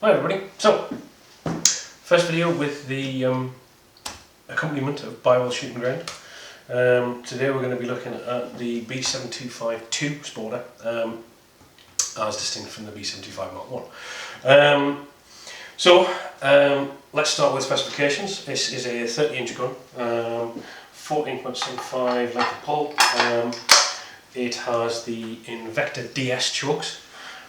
Hi everybody. So, first video with the accompaniment of Bywell Shooting Ground. Today we're going to be looking at the B725 2 Sporter, as distinct from the B725 Mark 1. Let's start with specifications. This is a 30-inch gun, 14.75 length of pull. It has the Invector DS chokes,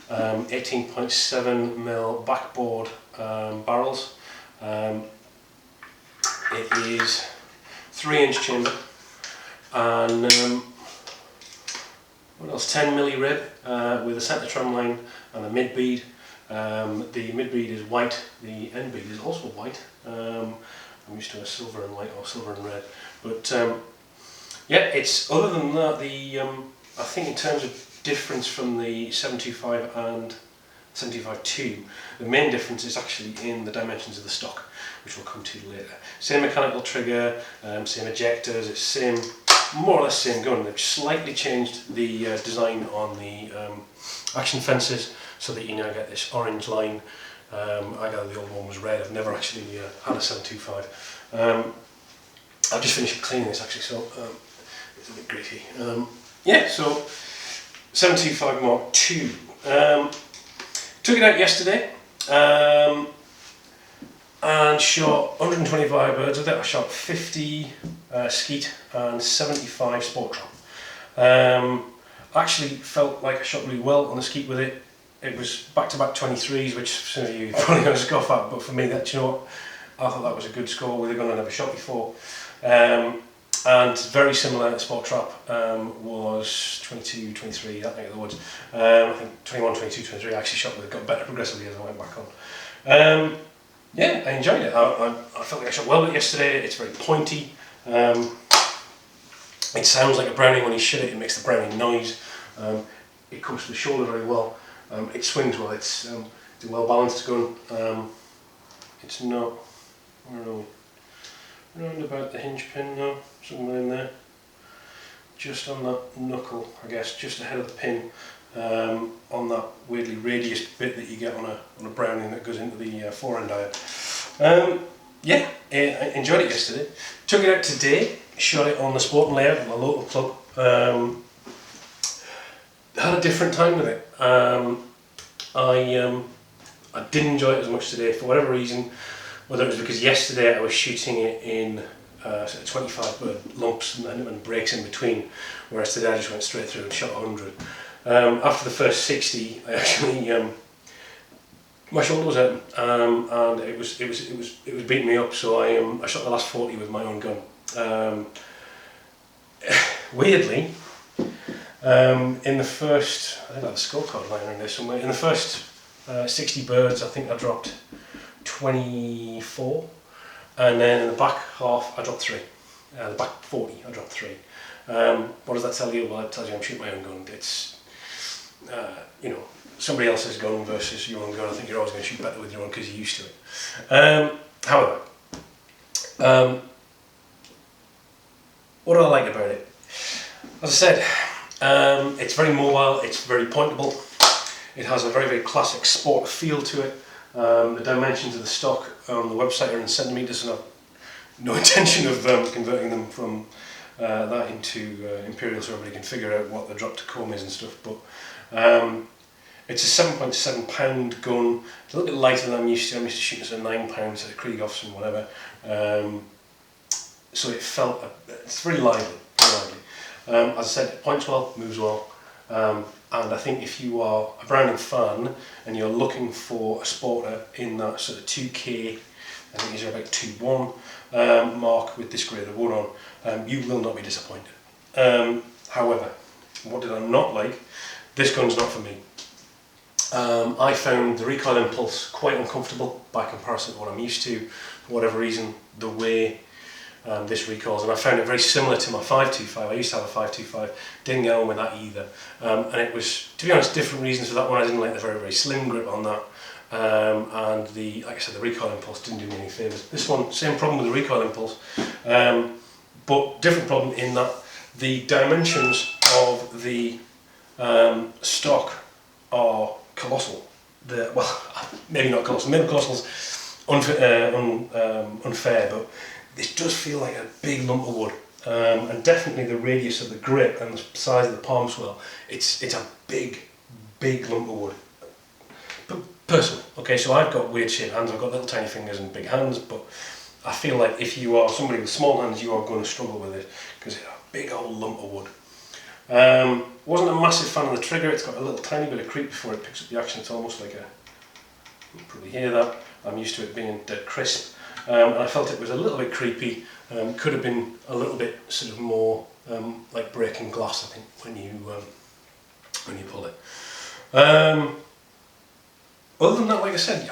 18.7mm backboard barrels. It is 3-inch chamber and what else? 10mm rib with a centre tram line and a mid bead. The mid bead is white. The end bead is also white. I'm used to a silver and white or silver and red, but yeah, it's other than that. I think in terms of difference from the 725 and 725-2, the main difference is actually in the dimensions of the stock, which we'll come to later. Same mechanical trigger, same ejectors, it's more or less same gun. They've slightly changed the design on the action fences so that you now get this orange line. I gather the old one was red. I've never actually had a 725. I've just finished cleaning this actually, so it's a bit gritty. Yeah, so 725 Mark 2. Took it out yesterday and shot 125 birds with it. I shot 50 skeet and 75 sport trap. Actually felt like I shot really well on the skeet with it. It was back-to-back 23s, which some of you are probably going to scoff at, but for me, that, you know what, I thought that was a good score with a gun I never shot before. And very similar to Sport Trap was 22, 23, that neck of the woods. I think 21, 22, 23 I actually shot with it, got better progressively as I went back on. Yeah, I enjoyed it. I felt like I shot well with it yesterday. It's very pointy. It sounds like a Browning when you shoot it. It makes the Browning noise. It comes to the shoulder very well. It swings well. It's a well balanced gun. It's not, where are we? Round about the hinge pin now, somewhere in there, just on that knuckle, I guess, just ahead of the pin, on that weirdly radius bit that you get on a Browning that goes into the forend iron. Yeah, I enjoyed it yesterday. Took it out today, shot it on the sporting layout at my local club. Had a different time with it. I didn't enjoy it as much today for whatever reason. Whether it was because yesterday I was shooting it in sort of 25 bird lumps and breaks in between, whereas today I just went straight through and shot 100. After the first 60, I actually my shoulder was open and it was beating me up. So I shot the last 40 with my own gun. Weirdly, in the first, I think I have a scorecard line in there somewhere. In the first 60 birds, I think I dropped 24, and then in the back half I dropped 3. The back 40 I dropped 3. What does that tell you? Well, it tells you I'm shooting my own gun. It's you know, somebody else's gun versus your own gun. I think you're always going to shoot better with your own because you're used to it. However, what do I like about it? As I said, it's very mobile. It's very pointable. It has a very, very classic sport feel to it. The dimensions of the stock on the website are in centimetres, and I've no intention of converting them from that into imperial so everybody can figure out what the drop to comb is and stuff. But it's a 7.7 pound gun. It's a little bit lighter than I'm used to. I'm used to shooting sort of 9 pounds at Krieghoffs and whatever. So it felt, it's very lively. Very lively. As I said, it points well, moves well. And I think if you are a Browning fan and you're looking for a sporter in that sort of 2K, I think these are about 2.1 mark with this grade of wood on, you will not be disappointed. However, what did I not like? This gun's not for me. I found the recoil impulse quite uncomfortable by comparison to what I'm used to. For whatever reason, the way this recoils, and I found it very similar to my 525. I used to have a 525, didn't get on with that either, and it was, to be honest, different reasons for that one. I didn't like the very, very slim grip on that, and like I said, the recoil impulse didn't do me any favours. This one, same problem with the recoil impulse, but different problem in that the dimensions of the stock are colossal. well, maybe not colossal, maybe colossal's unfair, but this does feel like a big lump of wood. And definitely the radius of the grip and the size of the palm swell, it's a big lump of wood. But personal, okay, so I've got weird shaped hands, I've got little tiny fingers and big hands, but I feel like if you are somebody with small hands, you are going to struggle with it, because it's a big old lump of wood. Wasn't a massive fan of the trigger. It's got a little tiny bit of creep before it picks up the action. It's almost like you can probably hear that. I'm used to it being dead crisp, and I felt it was a little bit creepy. Could have been a little bit sort of more like breaking glass, I think, when you pull it. Other than that, like I said,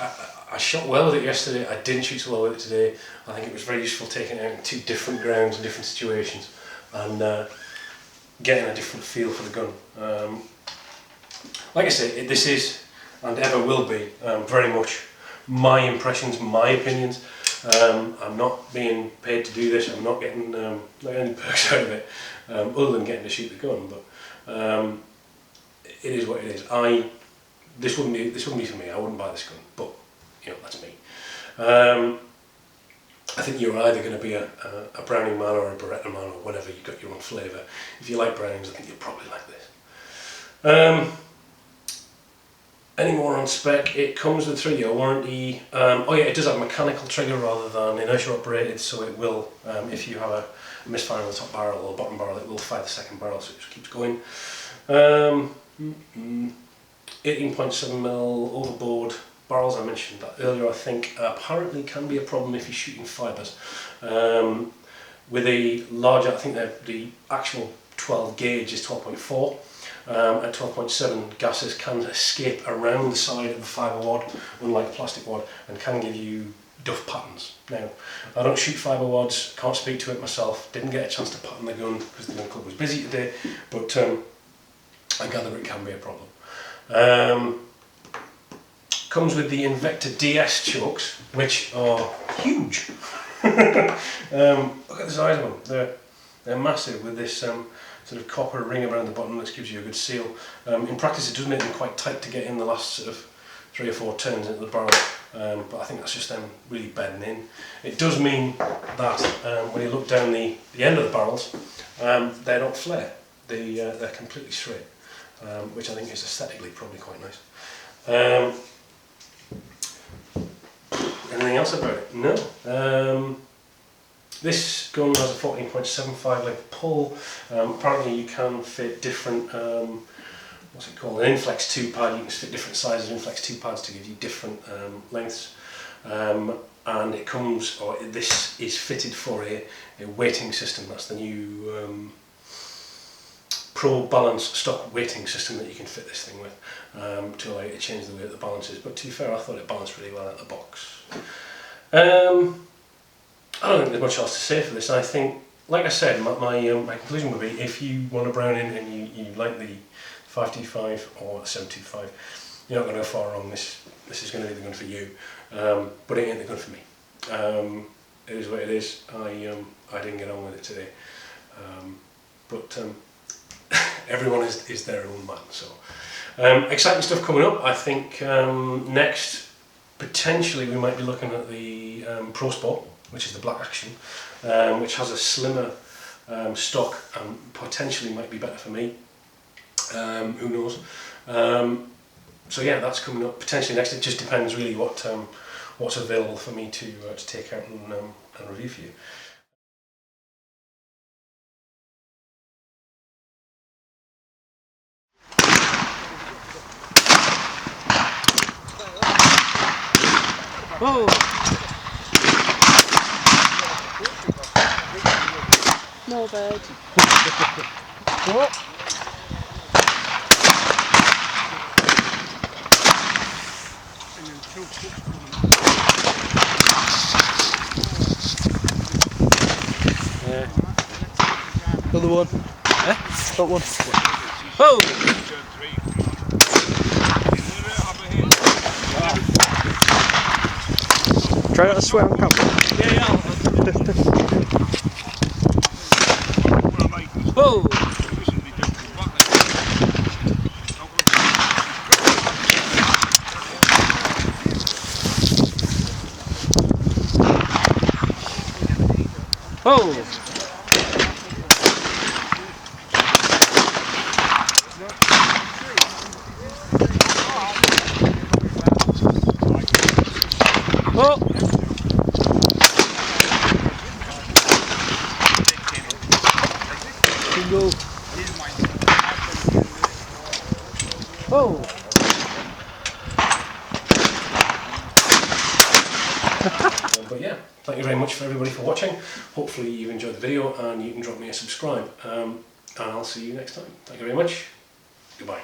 I shot well with it yesterday. I didn't shoot so well with it today. I think it was very useful taking it out in 2 different grounds and different situations, and getting a different feel for the gun. Like I say, this is, and ever will be, very much my impressions, my opinions. I'm not being paid to do this. I'm not getting any perks out of it, other than getting to shoot the gun. But it is what it is. This wouldn't be for me. I wouldn't buy this gun. But you know, that's me. I think you're either going to be a Browning man or a Beretta man or whatever. You've got your own flavour. If you like Brownings, I think you'll probably like this. Any more on spec? It comes with 3-year warranty. Oh yeah, it does have a mechanical trigger rather than inertia operated, so it will, if you have a misfire on the top barrel or bottom barrel, it will fire the second barrel, so it just keeps going. 18.7mm overboard barrels, I mentioned that earlier, I think, apparently can be a problem if you're shooting fibres. With a larger, I think the actual 12 gauge is 12.4. At 12.7, gases can escape around the side of the fibre wad, unlike a plastic wad, and can give you duff patterns. Now, I don't shoot fibre wads, can't speak to it myself, didn't get a chance to pattern the gun because the gun club was busy today, but I gather it can be a problem. Comes with the Invector DS chokes, which are huge. Look at the size of them, they're massive, with this sort of copper ring around the bottom which gives you a good seal. In practice it does make them quite tight to get in the last sort of 3 or 4 turns into the barrel, but I think that's just them really bedding in. It does mean that when you look down the end of the barrels, they don't flare, they're completely straight, which I think is aesthetically probably quite nice. Anything else about it? No. This gun has a 14.75 length pull. Apparently you can fit different, what's it called, an Inflex 2 pad. You can fit different sizes of Inflex 2 pads to give you different lengths. And it comes, or this is fitted for a weighting system. That's the new Pro Balance stock weighting system that you can fit this thing with, to allow you to change the way that the balance is. But to be fair, I thought it balanced really well out of the box. I don't think there's much else to say for this. I think, like I said, my conclusion would be, if you want a Browning and you like the 525 or the 725, you're not going to go far wrong. This is going to be the gun for you, but it ain't the gun for me. It is what it is. I didn't get on with it today, but everyone is their own man. So exciting stuff coming up. I think next, potentially, we might be looking at the Pro Sport, which is the black action, which has a slimmer stock and potentially might be better for me. Who knows? So yeah, that's coming up potentially next. It just depends really what's available for me to take out and review for you. Whoa! No bird. What? Yeah. Another one. Eh? Got one. Oh! Try not to swear on camera. Yeah. Whoa! Oh! Oh! Bingo! Oh! But yeah, thank you very much for everybody for watching. Hopefully you've enjoyed the video and you can drop me a subscribe. And I'll see you next time. Thank you very much. Goodbye.